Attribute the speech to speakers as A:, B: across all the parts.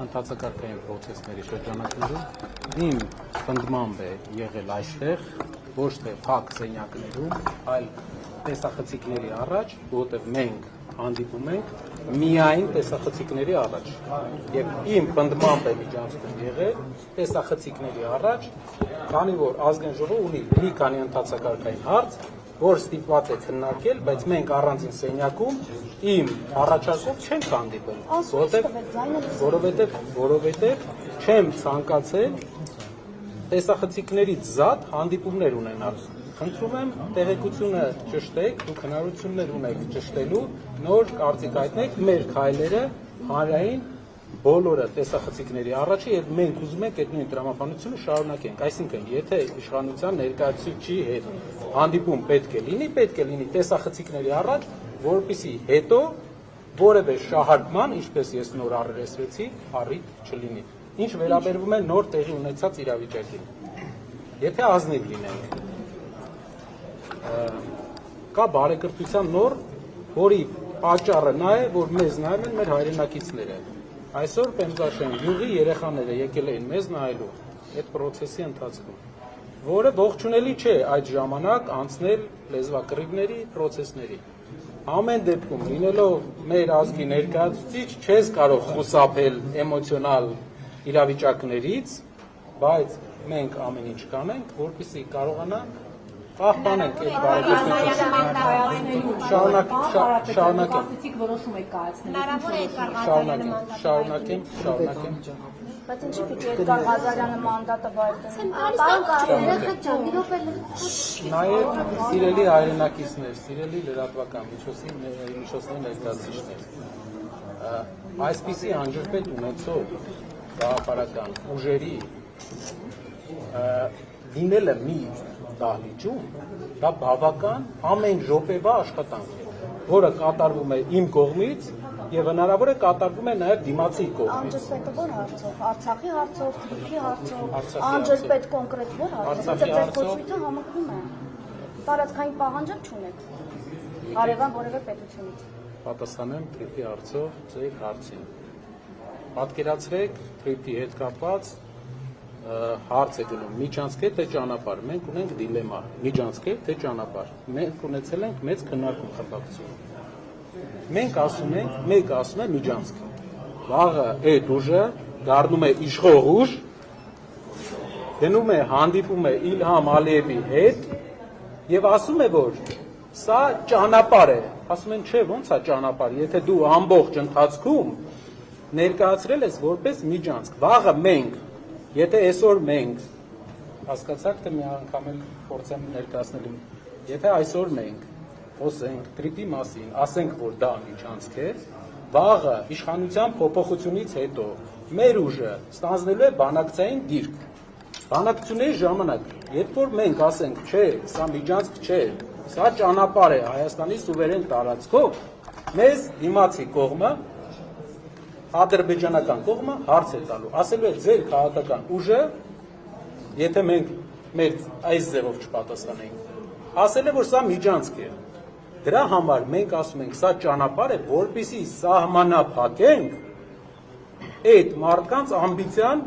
A: Ընթացակարգային պրոցեսների շրջանակներում իմ պնդմամբ է եղել այստեղ ոչ թե փակ սենյակներում, այլ տեսախցիկների առաջ, որտեղ մենք հանդիպում ենք միայն տեսախցիկների առաջ եւ իմ պնդմամբ է միջանցքում եղել տեսախցիկների առաջ, քանի որ ազգային ժողովը ունի մի քանի ընթացակարգային հարց, որ ստիպված է քննարկել, բայց մենք առանձին սենյակում իմ առաջարկով չենք հանդիպել, որովհետև չեմ ցանկացել տեսախցիկներից զատ հանդիպումներ ունենալ։ Խնդրում եմ տեղեկությունը ճշտեք, դուք հնարավորություններ ունեք ճշտելու, նոր կարծիք հայտնեք մեր քայլերը հանրային բոլորը տեսախցիկների առաջ եւ մենք ուզում ենք այդ նույն տրամաբանությունը շարունակենք, այսինքն եթե իշխանության ներկայացուցիչի հետ հանդիպում պետք է լինի տեսախցիկների առաջ, որպեսզի հետո որևէ շահարկման, ինչպես ես նոր առերեսվեցի, առիթ չլինի։ Ինչ վերաբերվում է նոր տեղի ունեցած իրավիճակին։ Եթե ազնիվ լինենք, կա բարեկրթության նոր, որի պատճառը նա է, որ մեզ նայում են մեր հայրենակիցները։ Այսօր Պեմզաշեն յուղի երեխաները եկել էին մեզ նայելու այդ պրոցեսի ընթացքում, որը ողջունելի չէ այդ ժամանակ անցնել լեզվակռիվների պրոցեսների։ Ամեն դեպքում լինելով մեր ազգի ներկայացուցիչ չես կարող խուսափել էմոցիոնալ իրավիճակներից, բայց մենք ամեն ինչ կանենք, որպեսզի կարողանանք պահպանենք այդ բարեկրթությունը, շարունակեմ։
B: Բայց ինչի՞ պիտի Էդգար Ղազարյանը մանդատը վայելեն։
A: Նաև սիրելի հայրենակիցներ, սիրելի լրատվական միջոցների ներկայացուցիչներ, այսպիսի անջրպետ ունեցող գաղափարական ուժերի լինելը մի դահլիճում, դա բավական ամեն րոպեվա աշխատանք է, որը կատարվում է իմ կողմից եւ հնարավոր է կատարվում է նաեւ դիմացի կողմից։
B: Անջրպետը ո՞ր հարցով, Արցախի հարցով, Թուրքի հարցով, անջրպետ կոնկրետ ո՞ր հարցով, ծերխոսույթը համակվում է։ Տարածքային պահանջը չունեք հարևան որևէ պետությունից։
A: Պատասխանեմ Թրիփի հարցով ձեր հարցին։ Պատկերացրեք Թրիփի հետ կապված հարց է գնում միջանցք է թե ճանապարհ, մենք ունենք դիլեմա, միջանցք է թե ճանապարհ, մենք ունեցել ենք մեծ քննարկում խմբակցություն։ Մենք ասում ենք, մեկը ասում է միջանցք, վաղը այդ ուժը դառնում է իշխող ուժ, գնում է հանդիպում է Իլհամ Ալիևի հետ եւ ասում է, որ սա ճանապարհ է, ասում են, չէ, ո՞նց է ճանապարհ, եթե դու ամբողջ ընթացքում ներկայացրել ես որպես միջանցք, վաղը մենք Եթե այսօր մենք, հասկացաք, թե մի անգամ էլ փորձեմ ներկայացնել, եթե այսօր մենք խոսենք Թրիփի մասին, ասենք, որ դա միջանցք է, վաղը իշխանության փոփոխությունից հետո մեր ուժը ստանձնելու է բանակցային դիրք։ Բանակցությունների ժամանակ, երբ որ մենք ասենք, չէ, սա միջանցք չէ, սա ճանապարհ է Հայաստանի սուվերեն տարածքով, մեզ դիմացի կողմը ադրբեջանական կողմը հարց է տալու, ասելու է ձեր քաղաքական ուժը, եթե մենք մեր այս ձևով չպատասխանենք, ասել է, որ սա միջանցք է, դրա համար մենք ասում ենք, սա ճանապարհ է, որպեսզի սահմանափակենք այդ մարդկանց ամբիցիան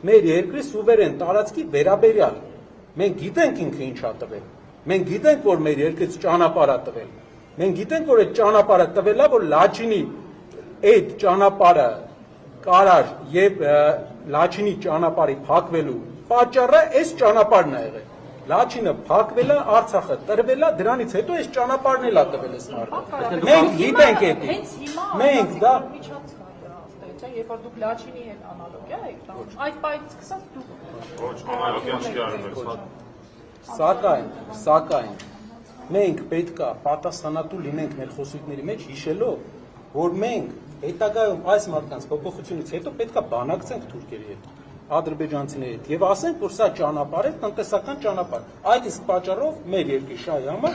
A: մեր երկրի սուվերեն տարածքի վերաբերյալ, մենք գիտենք ինքը ինչ ա տվել, մենք գիտենք, որ մեր երկրից ճանապարհ ա տվել, մենք գիտենք, որ այդ ճանապարհը տվել ա, որ Լաչինի այդ ճանապարհը կարար եւ Լաչինի ճանապարհի փակվելու պատճառը այս ճանապարհն է եղել։ Լաչինը փակվել է, Արցախը տրվել է, դրանից հետո այս ճանապարհն էլ ա տվել այս մարդը։ Մենք գիտենք էդ։ Մենք դա
C: երբ որ դուք Լաչինի հետ անալոգիա եք տանում, այդ պայից սկսած դուք ոչ անալոգիա չի արվել։
A: Սակայն մենք պետքա պատասխանատու լինենք մեր խոսույթների մեջ հիշելով, որ մենք հետագայում այս մարդկանց փոփոխությունից հետո պետքա բանակցենք թուրքերի հետ, ադրբեջանցիների հետ եւ ասենք, որ սա ճանապարհ է, տնտեսական ճանապարհ։ Այդ իսկ պատճառով մեր երկրի շահի համար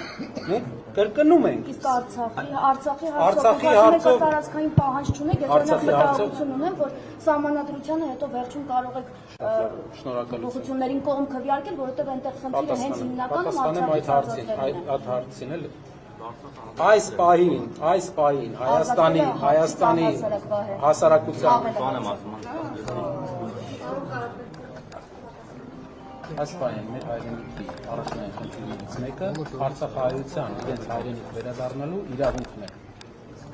A: մենք կրկնում ենք։
B: Իսկ Արցախի հարցով տարածքային պահանջ չունեք, եթե մտահոգություն ունեմ, որ սահմանադրությանը հետո վերջում կարող եք փոփոխություններին կողմ քվեարկել, որովհետեւ այնտեղ խնդիրը հենց հիմնականում
A: Արցախի հարցին էլ Այս պահին Հայաստանի հասարակության այս պահին մեր հայրենիքի առաջնային խնդիրներից մեկը Արցախահայության իրենց հայրենիք վերադառնալու իրավունքն է։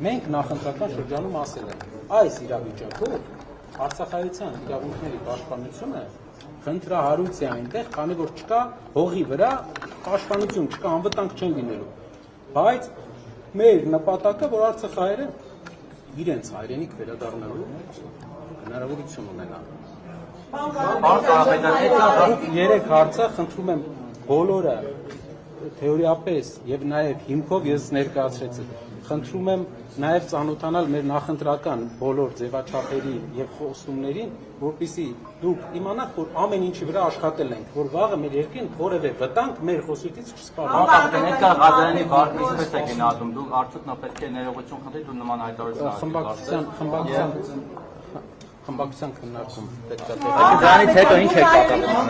A: Մենք նախընտրական շրջանում ասել ենք, այս իրավիճակով Արցախահայության իրավունքների պաշտպանությունը խնդրահարույց է այնտեղ, քանի որ չկա հողի վրա պաշտպանություն, չկա անվտանգ չեն լինելու։ Բայց մեր նպատակը, որ արցախահայերը իրենց հայրենիք վերադառնալու հնարավորություն ունենան։ Երեք հարցը խնդրում եմ բոլորը թեորիապես եւ նաեւ հիմքով ես ներկայացրեցի։ Խնդրում եմ նաեւ ծանոթանալ մեր նախընտրական բոլոր ձևաչափերի եւ խոստումներին, որպեսզի դուք իմանաք, որ ամեն ինչի վրա աշխատել ենք, որ վաղը մեր երկրին որևէ վտանգ մեր խոսույթից չսպառնա։
D: Ներկա Ղազարյանի վարկը ինչպես է գնահատում, դուք արդյոք նա պետք է ներողություն խնդրի, դու նման հայտարարություն
A: խմբակցության քննարկում պետք է
D: դրանից հետո ինչ է կատարվում։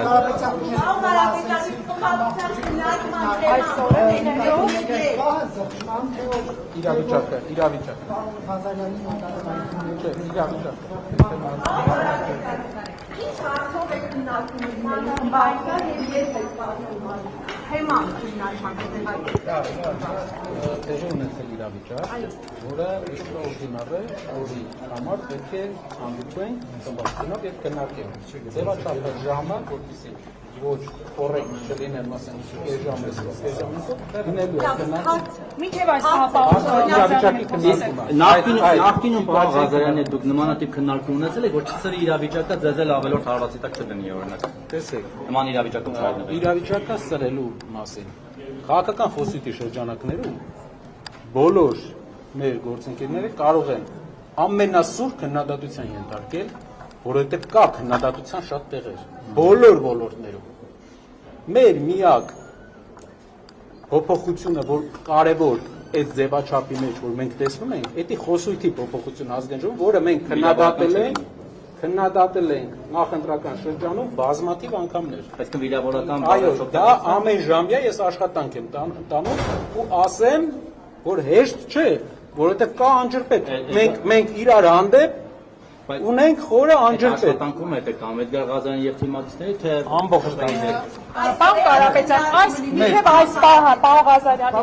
A: Տեղի ունեցել իրավիճակ, որը էքստրաորդինար է, որի համար պետք է հանդիպենք խմբակցությունով եւ քննարկենք։ Ձևաչափը ժամը, որպեսզի ոչ կոռեկտ չլինեն, ասենք, այս ժամից, լինելու է քննարկում։
C: Մինչև այս
D: Նախկինում պարոն Ղազարյանի դուք նմանատիպ քննարկում ունեցել եք, որ չսրի իրավիճակը ձեզ էլ ավելորդ հարվածի տակ չդնի օրինակ։
A: Տեսեք,
D: Նման իրավիճակում չայտնվեք։
A: իրավիճակը սրելու մասին։ Քաղաքական խոսույթի շրջանակներում բոլոր մեր գործընկերները կարող են ամենասուր քննադատության ենթարկել, որովհետև կա քննադատության շատ տեղեր, բոլոր ոլորտներում։ Մեր միակ փոփոխությունը, որ կարևոր այդ ձևաչափի մեջ, որ մենք տեսնում ենք, դա խոսույթի փոփոխություն ազգային ժողովում, որը մենք քննադատել ենք նախընտրական շրջանում բազմաթիվ անգամներ։
D: Այսինքն վիրավորական
A: Այո, դա ամեն ժամյա ես աշխատանք եմ տանում ու ասեմ, որ հեշտ չէ, որովհետև կա անջրպետ։ Մենք իրար հանդեպ ունենք խորը անջրպետ։
D: Աշխատանքում եք կամ Էդգար Ղազարյանի եւ թիմակիցների թե
A: Ամբողջ տարի։
C: Պարոն Կարապետյան, այս մինչև այս պահը, պարոն Ղազարյանի